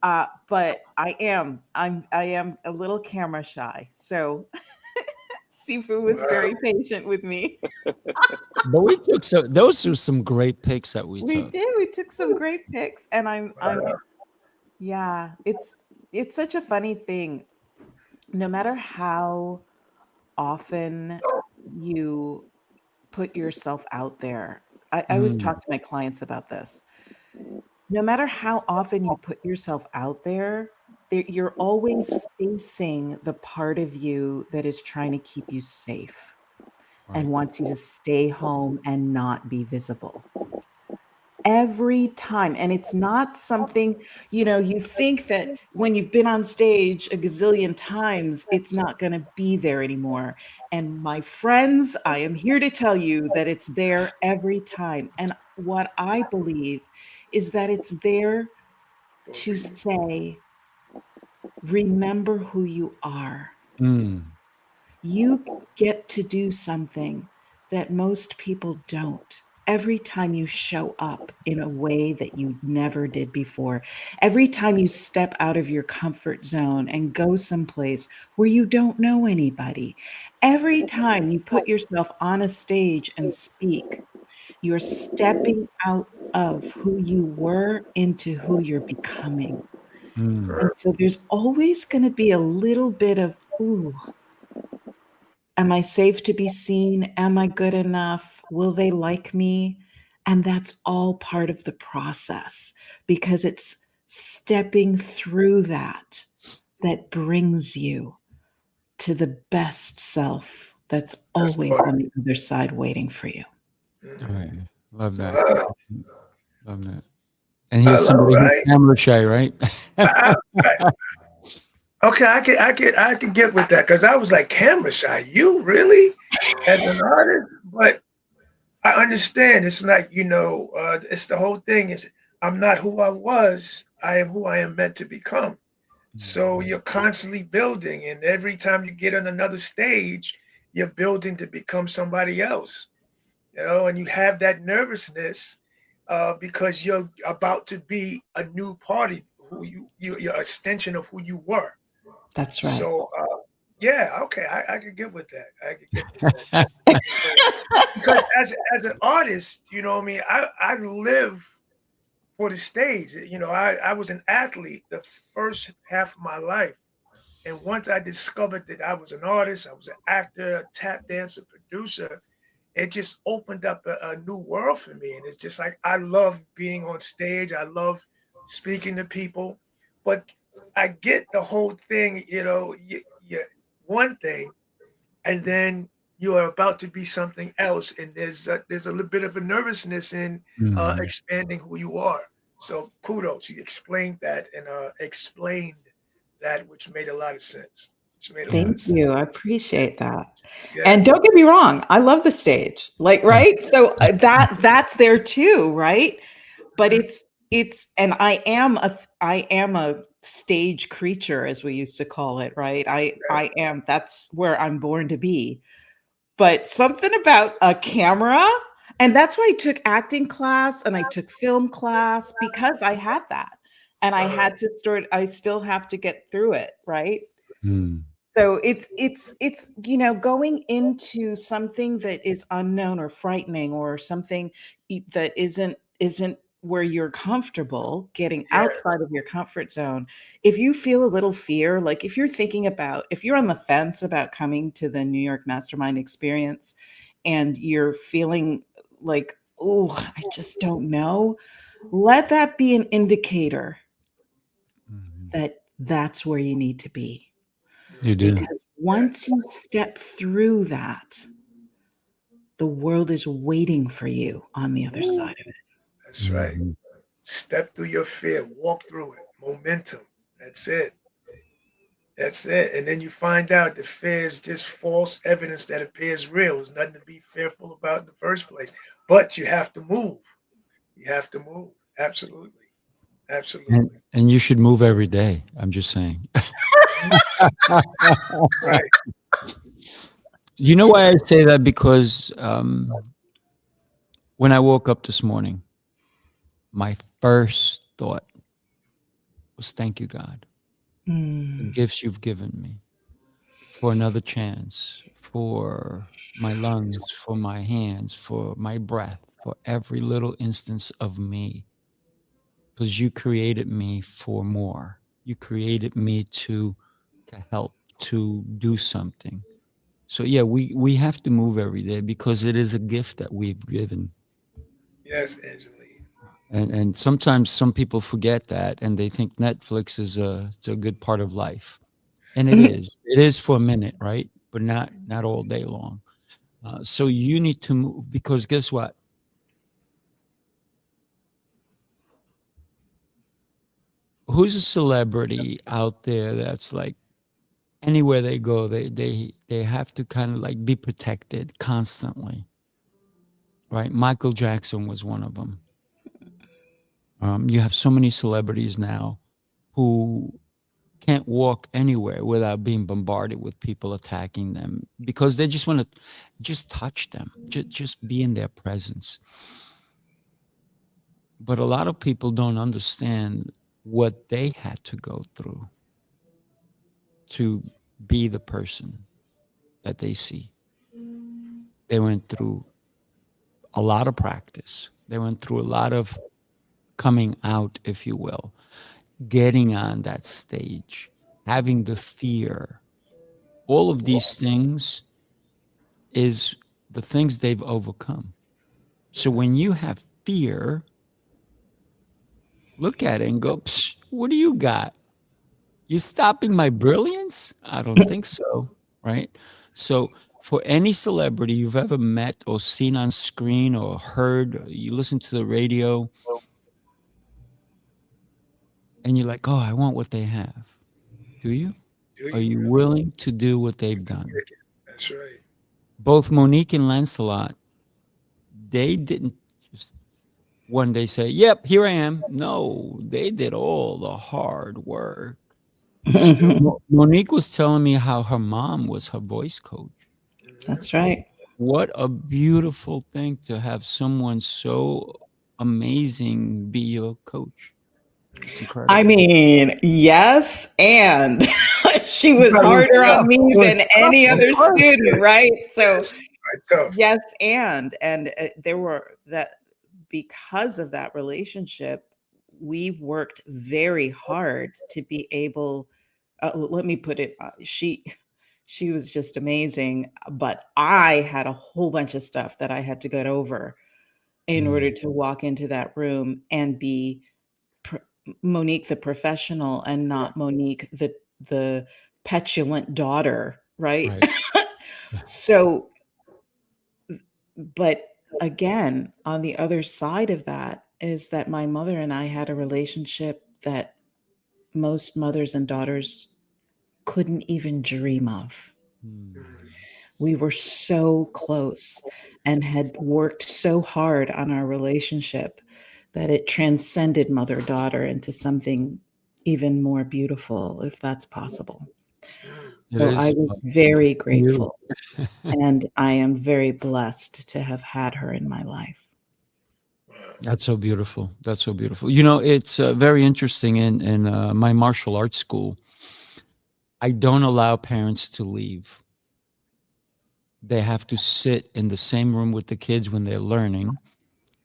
But I am a little camera shy. So Sifu was Wow. very patient with me. But we took those are some great pics that we We took. did. We took some great pics, and I'm Wow. yeah, it's such a funny thing. No matter how often you put yourself out there. I always Mm, talk to my clients about this. No matter how often you put yourself out there, you're always facing the part of you that is trying to keep you safe and right. wants you to stay home and not be visible. Every time. And it's not something, you think that when you've been on stage a gazillion times, it's not going to be there anymore. And my friends, I am here to tell you that it's there every time. And what I believe is that it's there For a to reason. say, remember who you are. Mm, You get to do something that most people don't. Every time you show up in a way that you never did before, every time you step out of your comfort zone and go someplace where you don't know anybody, every time you put yourself on a stage and speak, you're stepping out of who you were into who you're becoming. mm, And so there's always going to be a little bit of, ooh, am I safe to be seen? Am I good enough? Will they like me? And that's all part of the process because it's stepping through that brings you to the best self that's That's always right. on the other side waiting for you. all Mhm. right. Love that. Wow. Love that. And I here's love, somebody who's right? camera shy, right? I, okay, I can get with that because I was like camera shy. You really, as an artist, but I understand. It's not, it's the whole thing. Is I'm not who I was. I am who I am meant to become. So Mhm. you're constantly building, and every time you get on another stage, you're building to become somebody else. And you have that nervousness because you're about to be a new party, who you're an extension of who you were. That's right. So yeah, okay, I could get with that. I could get with that. So, because as an artist, what I mean, I live for the stage. I was an athlete the first half of my life. And once I discovered that I was an artist, I was an actor, a tap dancer, producer, it just opened up a new world for me. And it's just like I love being on stage. I love speaking to people, but I get the whole thing. You one thing, and then you are about to be something else, and there's a little bit of a nervousness in Mhm. expanding who you are. So kudos, you explained that and explained that, which made a lot of sense. Which made a lot Yeah. of Thank sense. you. I appreciate that. Yeah, And don't get me wrong, I love the stage. Like, right? So that's there too, right? But mhm, it's and I am a stage creature, as we used to call it, right? yeah, I am, that's where I'm born to be. But something about a camera, and that's why I took acting class and I took film class, because I had that. And I uh-huh, had to start, I still have to get through it, right? Mm. So it's going into something that is unknown or frightening, or something that isn't where you're comfortable, getting yes, outside of your comfort zone. If you feel a little fear, like if you're thinking about, if you're on the fence about coming to the New York Mastermind Experience, and you're feeling like, oh, I just don't know, let that be an indicator Mhm. that that's where you need to be. You mhm, do. Because yes, once you step through that, the world is waiting for you on the other side of it. that's right. Mhm. Step through your fear, walk through it. Momentum. That's it. That's it. And then you find out the fear is just false evidence that appears real. There's nothing to be fearful about in the first place. But you have to move. You have to move. Absolutely. Absolutely. And you should move every day. I'm just saying. Mhm. Right. You know That's why right. I say that? Because when I woke up this morning, my first thought was, "Thank you, God, the Mm. gifts you've given me, for another chance, for my lungs, for my hands, for my breath, for every little instance of me, because you created me for more. You created me to help, to do something." So yeah, we have to move every day because it is a gift that we've given. Yes, Angeline. And sometimes some people forget that and they think Netflix is it's a good part of life. And it is. It is for a minute, right? But not all day long. So you need to move because guess what? Who's a celebrity out there that's like anywhere they go, they have to kind of like be protected constantly, right? Michael Jackson was one of them. You have so many celebrities now who can't walk anywhere without being bombarded with people attacking them because they just want to just touch them, just be in their presence. But a lot of people don't understand what they had to go through to be the person that they see. They went through a lot of practice. They went through a lot of coming out, if you will, getting on that stage, having the fear. All of these things is the things they've overcome. So when you have fear, look at it and go, "Psh, what do you got? You stopping my brilliance? I don't think so." Right? So for any celebrity you've ever met or seen on screen or heard, or you listen to the radio and you're like, "Oh, I want what they have." Do you? Do Are you you really willing to do what they've done? communicate? That's right. Both Monique and Lancelot, they didn't just one day say, "Yep, here I am." No, they did all the hard work. Still. Monique was telling me how her mom was her voice coach. Mhm. That's right. What a beautiful thing to have someone so amazing be your coach. It's I incredible. mean, yes, and she was But it was harder on tough. me It was than tough, any of other course. student, right? So Right. Tough. yes, and there were that, because of that relationship, we worked very hard to be able let me put it, she was just amazing, but I had a whole bunch of stuff that I had to get over in order to walk into that room and be Monique the professional and not Monique the petulant daughter, right? Right. So, but again, on the other side of that is that my mother and I had a relationship that most mothers and daughters couldn't even dream of. Mm. We were so close and had worked so hard on our relationship that it transcended mother daughter into something even more beautiful, if that's possible. Mm. It So I is was very you. grateful, and I am very blessed to have had her in my life. Wow. That's so beautiful. That's so beautiful. You know, it's very interesting. In my martial arts school, I don't allow parents to leave. They have to sit in the same room with the kids when they're learning.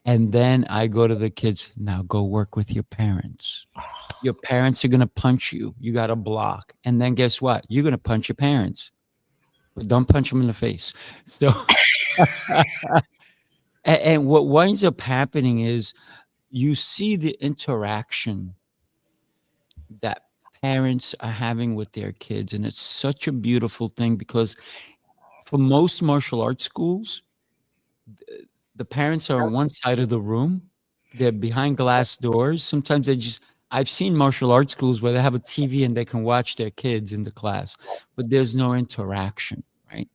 And then I go to the kids, now go work with your parents. Your parents are going to punch you. You got to block. And then guess what? You're going to punch your parents, but don't punch them in the face. So, and what winds up happening is you see the interaction that parents are having with their kids. And it's such a beautiful thing because for most martial arts schools, the parents are on one side of the room. They're behind glass doors. Sometimes they just, I've seen martial arts schools where they have a TV and they can watch their kids in the class, but there's no interaction, right?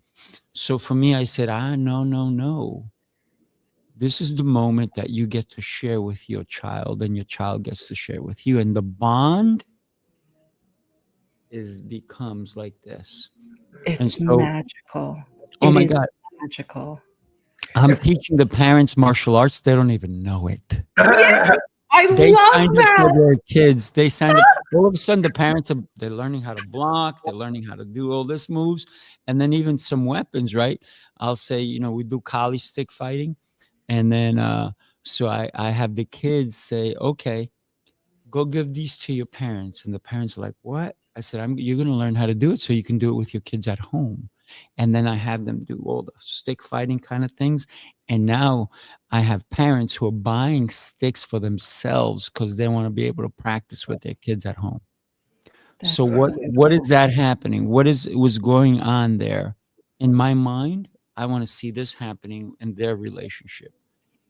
So for me, I said, no, no, no. This is the moment that you get to share with your child and your child gets to share with you. And the bond becomes like this. And It's so, magical. oh It my is God, magical. I'm teaching the parents martial arts. They don't even know it. Yes, I They love signed up for that. their kids. They signed up. All of a sudden, the parents they're learning how to block. They're learning how to do all this moves, and then even some weapons. Right? I'll say, we do collie stick fighting, and then so I have the kids say, okay, go give these to your parents, and the parents are like, what? I said, you're going to learn how to do it so you can do it with your kids at home. And then I have them do all the stick fighting kind of things. And now I have parents who are buying sticks for themselves because they want to be able to practice with their kids at home. So That's what is beautiful. that happening? Was going on there? In my mind, I want to see this happening in their relationship.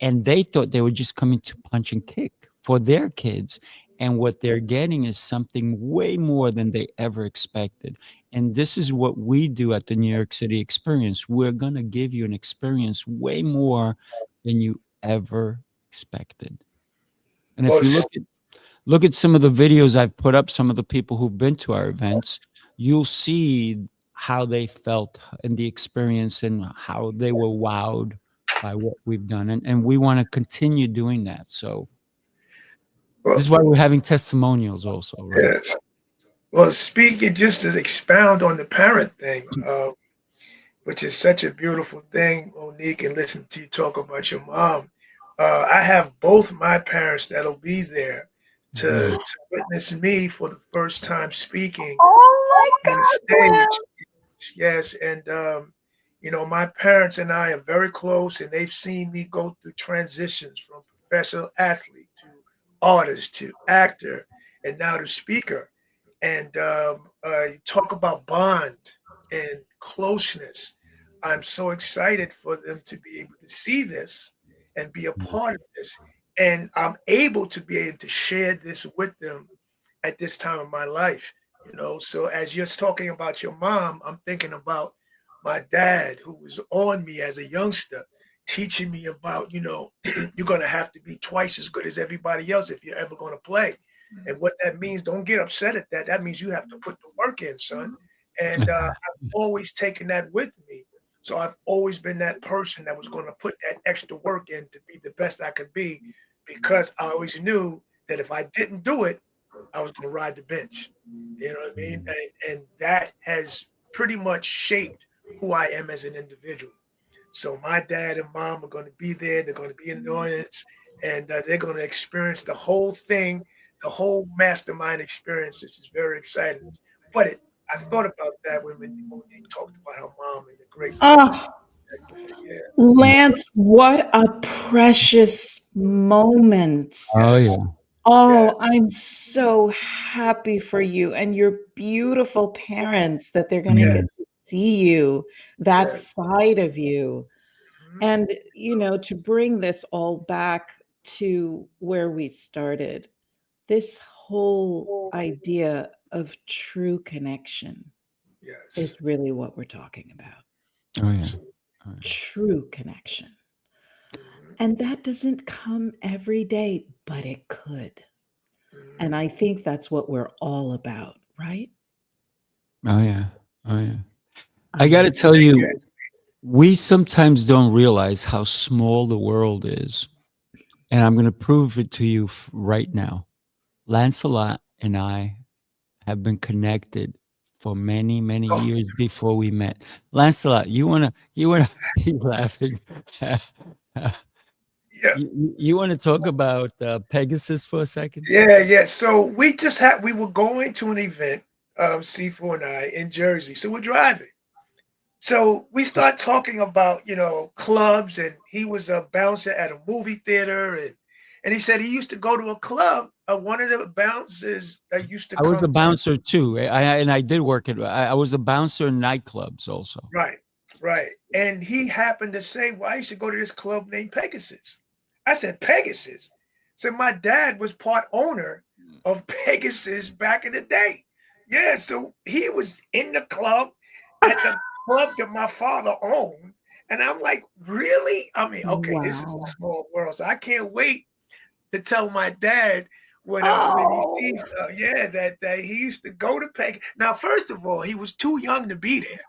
And they thought they were just coming to punch and kick for their kids. And what they're getting is something way more than they ever expected. And this is what we do at the New York City Experience. We're going to give you an experience way more than you ever expected. And if Well, you look at some of the videos I've put up, some of the people who've been to our events, you'll see how they felt in the experience and how they were wowed by what we've done. And we want to continue doing that. So this well, is why we're having testimonials also, right? yes. Well, speaking just to expound on the parent thing, which is such a beautiful thing, Monique, and listen to you talk about your mom. I have both my parents that'll be there Mhm. to witness me for the first time speaking Oh my on the God, Glenn. stage. Yes, and my parents and I are very close, and they've seen me go through transitions from professional athlete to artist to actor, and now to speaker. And you talk about bond and closeness. I'm so excited for them to be able to see this and be a part of this, and I'm able to be able to share this with them at this time of my life. So as you're talking about your mom, I'm thinking about my dad, who was on me as a youngster, teaching me about, you're going to have to be twice as good as everybody else if you're ever going to play. And what that means, don't get upset at that. That means you have to put the work in, son. And I've always taken that with me. So I've always been that person that was going to put that extra work in to be the best I could be, because I always knew that if I didn't do it, I was going to ride the bench. You know what I mean? And that has pretty much shaped who I am as an individual. So my dad and mom are going to be there. They're going to be in the audience, and they're going to experience the whole thing, the whole mastermind experience, which is very exciting. But I thought about that when Monique talked about her mom and the great friendship. Oh, Yeah, Yeah. Lance, what a precious moment. Oh yes, yeah. yes, Oh, I'm so happy for you and your beautiful parents that they're going to Mm. get to see you, that yes. side of you. Mhm. And, to bring this all back to where we started, this whole idea of true connection Yes, is really what we're talking about. Oh yeah. absolutely. Oh, yeah. True connection. Mhm, And that doesn't come every day, but it could. mhm. And I think that's what we're all about, right? Oh yeah. Oh yeah. I got to Um, tell Yeah, you, we sometimes don't realize how small the world is, and I'm going to prove it to you right now. Lancelot and I have been connected for many, many oh, years before we met. Lancelot, you wanna be laughing. yeah, You want to talk about Pegasus for a second? yeah. So we were going to an event, C4 and I in Jersey. So we're driving. So we start talking about, clubs, and he was a bouncer at a movie theater, and he said he used to go to a club. One of the bouncers that used to I was a come to bouncer too. And I did work at. I was a bouncer in nightclubs also. right, right. And he happened to say, "Well, I used to go to this club named Pegasus." I said, "Pegasus?" So my dad was part owner of Pegasus back in the day. Yeah, so he was in the club at the club that my father owned. And I'm like, really? I mean, okay, this is a wow. small world. So I can't wait to tell my dad when he sees, Oh, yeah, that he used to go to Peg. Now, first of all, he was too young to be there,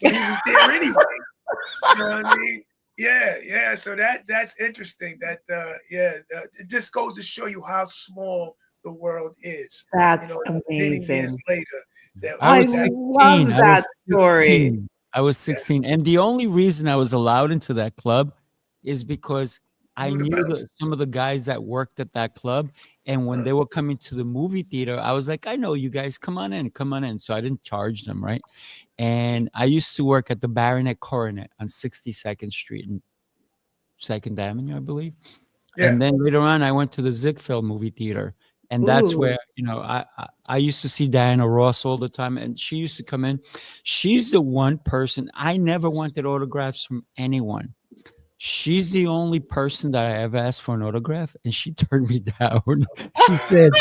but he was there anyway. You know what I mean? Yeah, yeah. So that's interesting. It just goes to show you how small the world is. that's Many years amazing. later, that I I that was that 16. love I that was story. 16. I was yeah, 16. And the only reason I was allowed into that club is because I you the knew bouncer. that some of the guys that worked at that club. And when Uh, they were coming to the movie theater, I was like, I know you guys. Come on in. Come on in. So I didn't charge them, right? And I used to work at the Baronet Coronet on 62nd Street and 2nd Avenue, I believe. yeah. And then later on, I went to the Ziegfeld movie theater, and that's Ooh. where I used to see Diana Ross all the time, and she used to come in. She's the one person I never wanted autographs from anyone. She's the only person that I ever asked for an autograph, and she turned me down. She said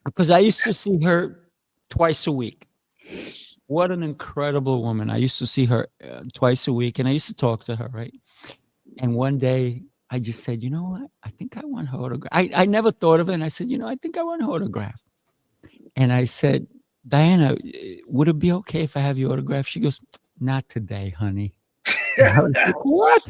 because I used to see her twice a week. What an incredible woman! I used to see her twice a week, and I used to talk to her, right? And one day I just said, you know what? I think I want her autograph. I never thought of it. And I said, I think I want her autograph. And I said, Diana, would it be okay if I have your autograph? She goes, not today, honey. And I was like, what?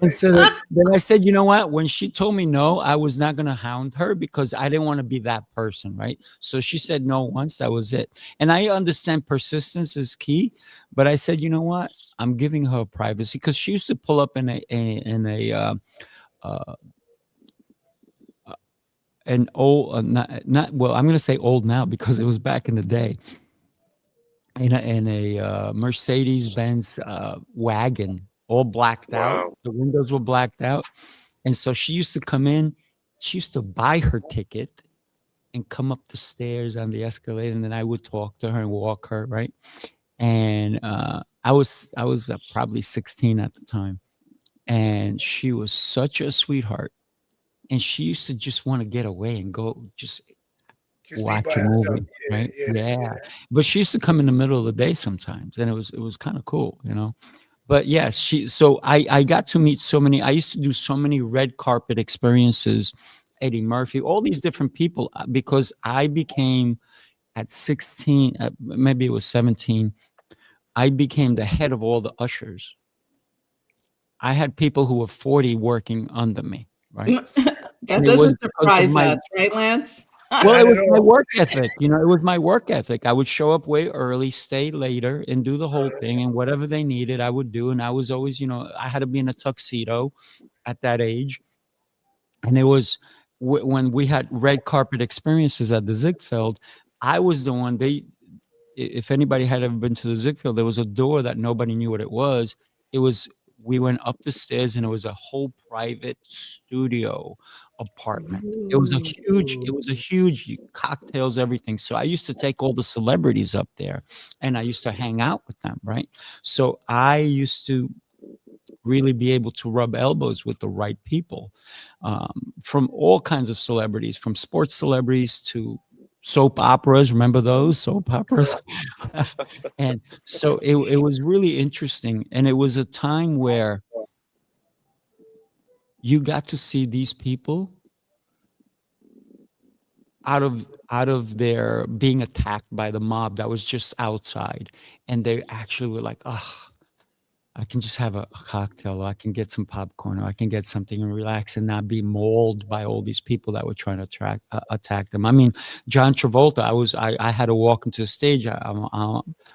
And Like, so then I said, you know what? When she told me no, I was not going to hound her because I didn't want to be that person, right? So she said no once, that was it. And I understand persistence is key, but I said, you know what? I'm giving her privacy because she used to pull up uh, an old, not well. I'm going to say old now because it was back in the day. In a Mercedes Benz wagon, all blacked out. Wow. The windows were blacked out. And so she used to come in, she used to buy her ticket and come up the stairs on the escalator, and then I would talk to her and walk her, right? And I was probably 16 at the time, and she was such a sweetheart, and she used to just want to get away and go just just be by watch a herself. movie, Yeah, right? yeah, Yeah, yeah. but she used to come in the middle of the day sometimes, and it was kind of cool, you know. But yeah, so I got to meet so many. I used to do so many red carpet experiences, Eddie Murphy, all these different people, because I became at 16, maybe it was 17, I became the head of all the ushers. I had people who were 40 working under me, right? That And it was doesn't because of surprise my us, right, Lance? well, it Not at was my all. work ethic. It was my work ethic. I would show up way early, stay later, and do the whole Uh, thing. And whatever they needed, I would do. And I was always, I had to be in a tuxedo at that age. And it was when we had red carpet experiences at the Ziegfeld, I was the one. If anybody had ever been to the Ziegfeld, there was a door that nobody knew what it was. We went up the stairs and it was a whole private studio apartment. It was a huge cocktails, everything. So I used to take all the celebrities up there and I used to hang out with them, right? So I used to really be able to rub elbows with the right people, from all kinds of celebrities, from sports celebrities to soap operas. Remember those soap operas? And so it was really interesting. And it was a time where you got to see these people out of their being attacked by the mob that was just outside. And they actually were like, oh, I can just have a cocktail, or I can get some popcorn, or I can get something and relax and not be mauled by all these people that were trying to attack them. I mean, John Travolta, I had to walk him to the stage.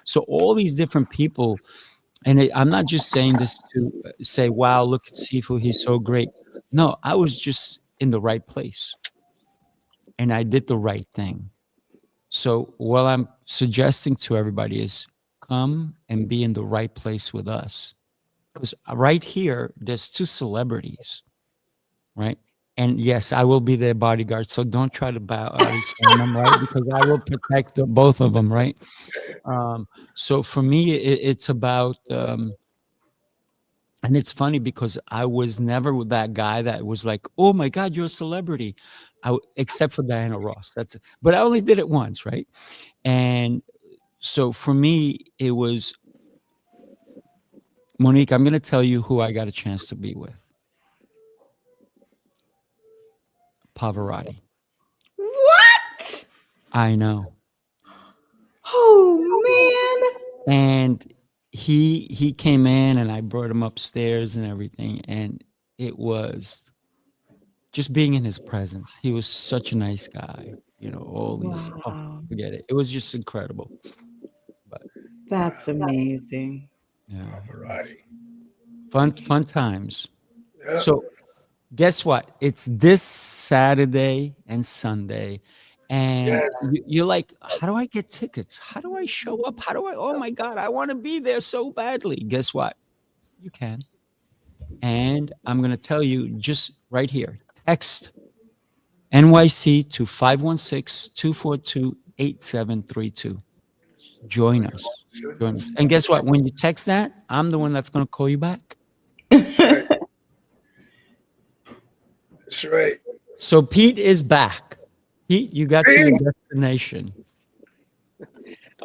So all these different people, and I'm not just saying this to say, wow, look at Sifu, he's so great. No, I was just in the right place and I did the right thing. So what I'm suggesting to everybody is come and be in the right place with us. Because right here, there's two celebrities, right? And yes, I will be their bodyguard. So don't try to body slam them, right? Because I will protect both of them, right? So for me, it's about, and it's funny because I was never that guy that was like, oh my God, you're a celebrity. Except for Diana Ross. But I only did it once, right? And so for me, it was, Monique, I'm going to tell you who I got a chance to be with. Pavarotti. What? I know. Oh man. And he came in and I brought him upstairs and everything. And it was just being in his presence. He was such a nice guy. You know, all these, forget it. It was just incredible. But that's amazing. yeah. Pavarotti. Fun times. Yeah. So guess what? It's this Saturday and Sunday. And Yes. you're like, how do I get tickets? How do I show up? Oh my God, I want to be there so badly. Guess what? You can. And I'm going to tell you just right here, text NYC to 516-242-8732. Join us. And guess what? When you text that, I'm the one that's going to call you back. Right. That's right. So Pete is back. Pete, you got to your destination.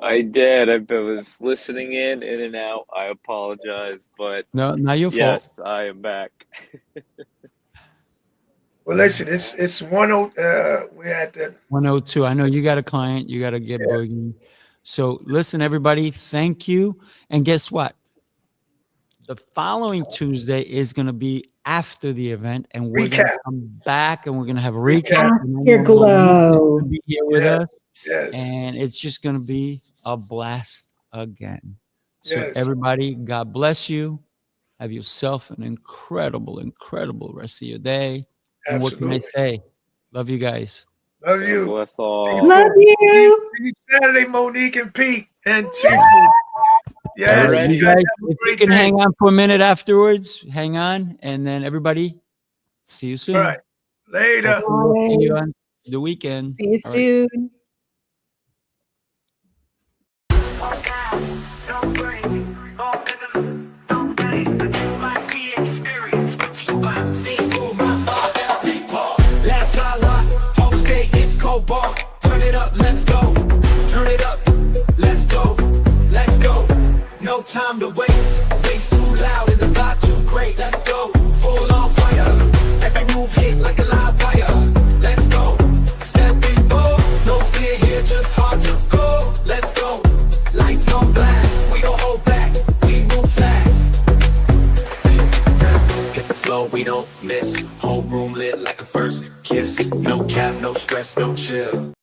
I did. I was listening in and out. I apologize, but No, not your fault. yes, I am back. Well, listen, it's 10. We're at the 102. I know you got a client. You got to get boogie. So listen, everybody, thank you. And guess what? The following Tuesday is going to be after the event, and we're going to come back and we're going to have a recap. Your glow. Be here with us. Yes. And it's just going to be a blast again. So Yes. everybody, God bless you. Have yourself an incredible, incredible rest of your day. And what can I say? Love you guys. Love you. Bless all. Love you. See you Saturday, Monique and Pete and Sifu. Yes. All right, you guys, if you can hang on for a minute afterwards, hang on. And then everybody, see you soon. All right. Later. We'll see you on the weekend. See you All right. soon. Sifu Rafael, people. Let's holla, hope say it's cobalt. Turn it up, let's go. Turn it up, let's go. Let's go. No time to wait. Bass too loud and the vibe too great. Let's go. Full on fire. Every move hit like a live wire. Let's go. Stepping bold. No fear here, just hard to go. Let's go. Lights on blast. We don't hold back. We move fast. Hit the flow, we don't miss. Whole room lit like a first kiss. No cap, no stress, no chill.